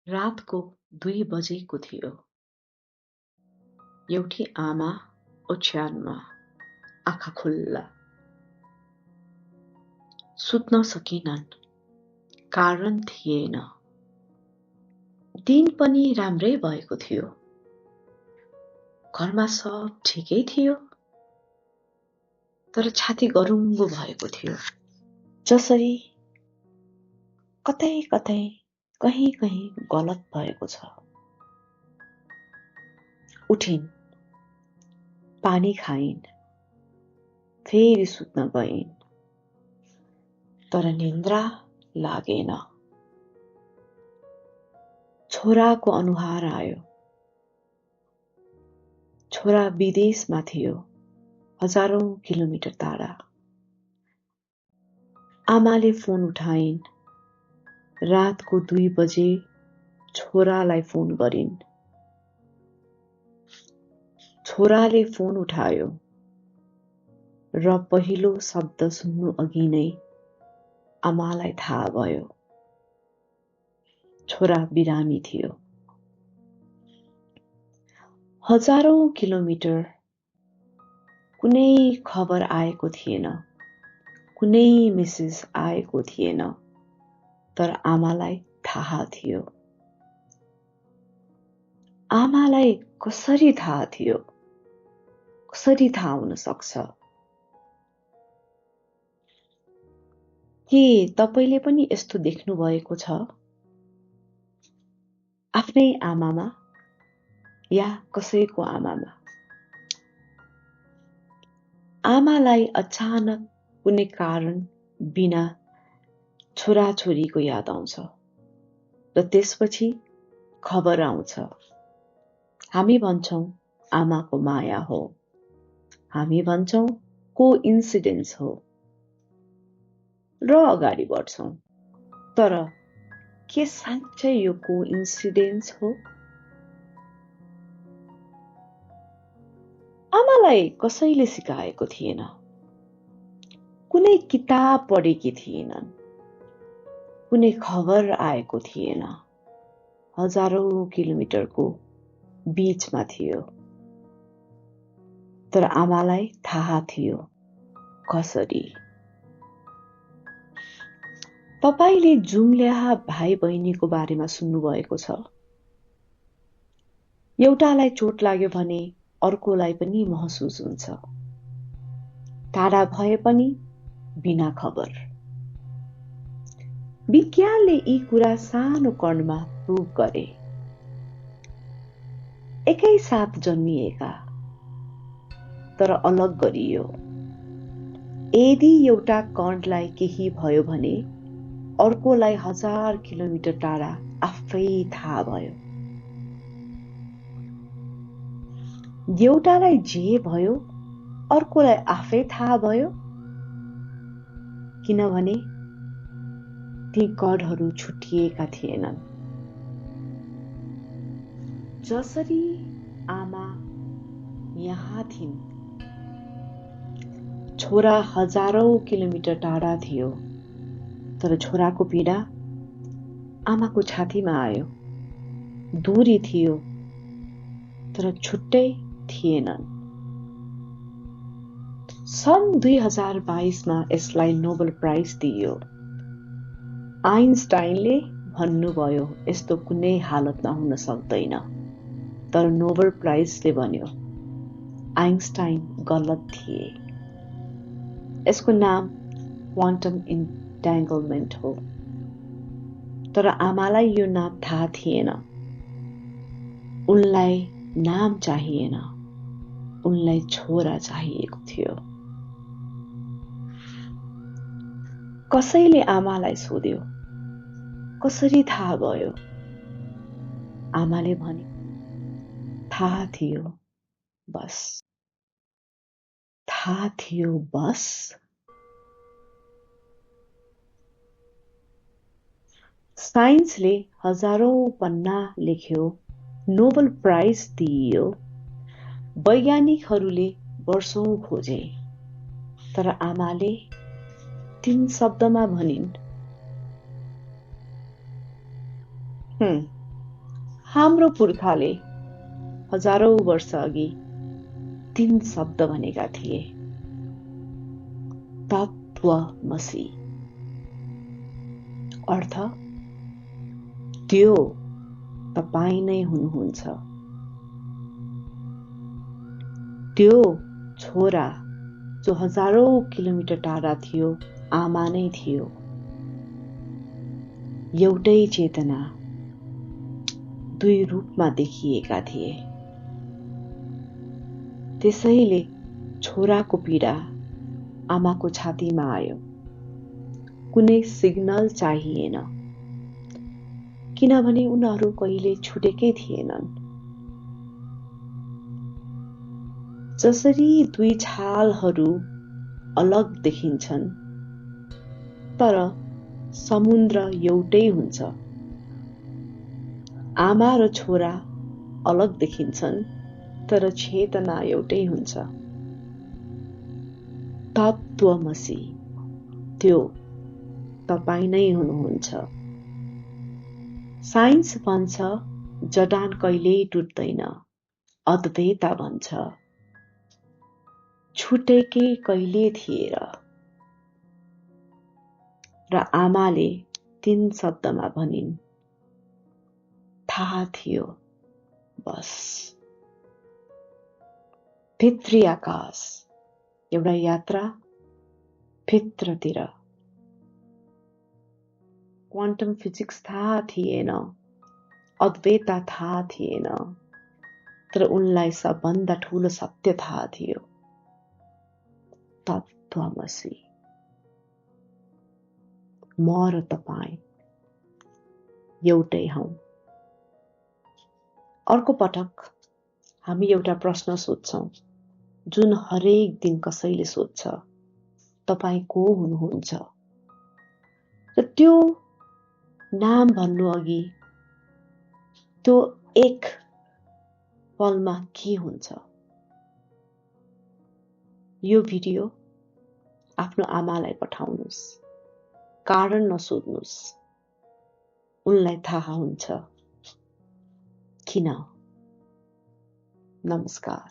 रातको 2 बजेको थियो। एउटी आमा ओछ्यानमा आँखा खुल्ला। सुत्न सकिनन्, कारण थिएन। दिन पनि राम्रै भएको थियो। घरमा सब ठिकै थियो, तर छाती गरुङ्गो भएको थियो। जसरी कतै कतै कहीँ कहीँ गलत भएको छ। उठिन्, पानी खाइन्, फेरि सुत्न गइन्, तर निन्द्रा लागेन। छोराको अनुहार आयो। छोरा विदेशमा थियो, हजारौं किलोमिटर टाढा। आमाले फोन उठाइन्। रातको 2 बजे छोरालाई फोन गरिन्। छोराले फोन उठायो र पहिलो शब्द सुन्नु अघि नै आमालाई थाहा भयो। छोरा बिरामी थियो। हजारौं किलोमिटर कुनै खबर आएको थिएन, कुनै मेसेज आएको थिएन, तर आमालाई थाहा थियो। आमालाई कसरी थाहा थियो? कसरी थाहा हुन सक्छ? के तपाईले पनि यस्तो देख्नु भएको छ? आफ्नै आमामा या कसैको आमामा? आमालाई अचानक कुनै कारण बिना छोराछोरीको याद आउँछ र त्यसपछि खबर आउँछ। हामी भन्छौं आमाको माया हो, हामी भन्छौं कोइन्सिडेन्स हो र अगाडि बढ्छौं। तर के साँच्चै यो कोइन्सिडेन्स हो? आमालाई कसैले सिकाएको थिएन। कुनै किताब पढेकी थिएनन्, कुनै खबर आएको थिएन। हजारौं किलोमिटरको बीचमा थियो, तर आमालाई थाहा थियो। कसरी? तपाईले जुम्ल्याहा भाइ बहिनीको बारेमा सुन्नुभएको छ। एउटालाई चोट लाग्यो भने अर्कोलाई पनि महसुस हुन्छ। टाढा भए पनि बिना खबर। विज्ञानले यी कुरा सानो कणमा प्रुभ गरे। एकै साथ जन्मिएका, तर अलग गरियो। यदि एउटा कणलाई केही भयो भने अर्कोलाई 1000 किलोमिटर टाढा आफै थाहा भयो। एउटालाई जे भयो अर्कोलाई आफै थाहा भयो, किनभने ती कणहरू छुट्टिएका थिएनन्। जसरी आमा यहाँ थिइन्, छोरा हजारौं किलोमिटर टाढा थियो, तर छोराको पीडा आमाको छातीमा आयो। दूरी थियो, तर छुट्टै थिएनन्। सन् 2022 मा यसलाई नोबेल प्राइज दिइयो। आइन्स्टाइनले भन्नुभयो यस्तो कुनै हालतमा हुन सक्दैन, तर नोबेल प्राइजले भन्यो आइन्स्टाइन गलत थिए। यसको नाम क्वान्टम इन्ट्याङ्गलमेन्ट हो। तर आमालाई यो नाम थाहा थिएन। उनलाई नाम चाहिएन, उनलाई छोरा चाहिएको थियो। कसैले आमालाई सोध्यो, कसरी थाहा भयो? आमाले भने, थाहा थियो बस। थाहा थियो बस। साइन्सले हजारौं पन्ना लेख्यो, नोबेल प्राइज दिइयो। वैज्ञानिकहरूले वर्षौं खोजे, तर आमाले 3 शब्दमा भनिन्, हाम्रो पुर्खाले हजारौं वर्ष अघि 3 शब्द भनेका थिए। तत्त्वमसि अर्थ त्यो तपाईं नै हुनुहुन्छ। त्यो छोरा जो हजारौं किलोमिटर टाढा थियो आमा नै थियो। एउटै चेतना दुई रूपमा देखिएका थिए। त्यसैले छोराको पीडा आमाको छातीमा आयो। कुनै सिग्नल चाहिएन, किनभने उनीहरू कहिले छुटेकै थिएनन्। जसरी दुई छालहरू अलग देखिन्छन्, तर समुद्र एउटै हुन्छ। आमा र छोरा अलग देखिन्छन्, तर चेतना एउटै हुन्छ। तत्त्वमसि त्यो तपाईं नै हुनुहुन्छ। साइन्स भन्छ जडान कहिल्यै टुट्दैन, अद्वैता भन्छ छुटेकै कहिले थिए र आमाले 3 शब्दमा भनिन्, थाहा थियो बस। भित्री आकाश, एउटा यात्रा भित्रतिर। क्वान्टम फिजिक्स थाहा थिएन, अद्वैता थाहा थिएन, तर उनलाई सबभन्दा ठूलो सत्य थाहा थियो। तत्त्वमसि म र तपाईं एउटै हौं। अर्को पटक हामी एउटा प्रश्न सोध्छौं, जुन हरेक दिन कसैले सोध्छ, तपाईं को हुनुहुन्छ? र त्यो नाम भन्नु अघि त्यो एक पलमा के हुन्छ? यो भिडियो आफ्नो आमालाई पठाउनुस्। कारण नसोध्नुस्, उनलाई थाहा हुन्छ किन। नमस्कार।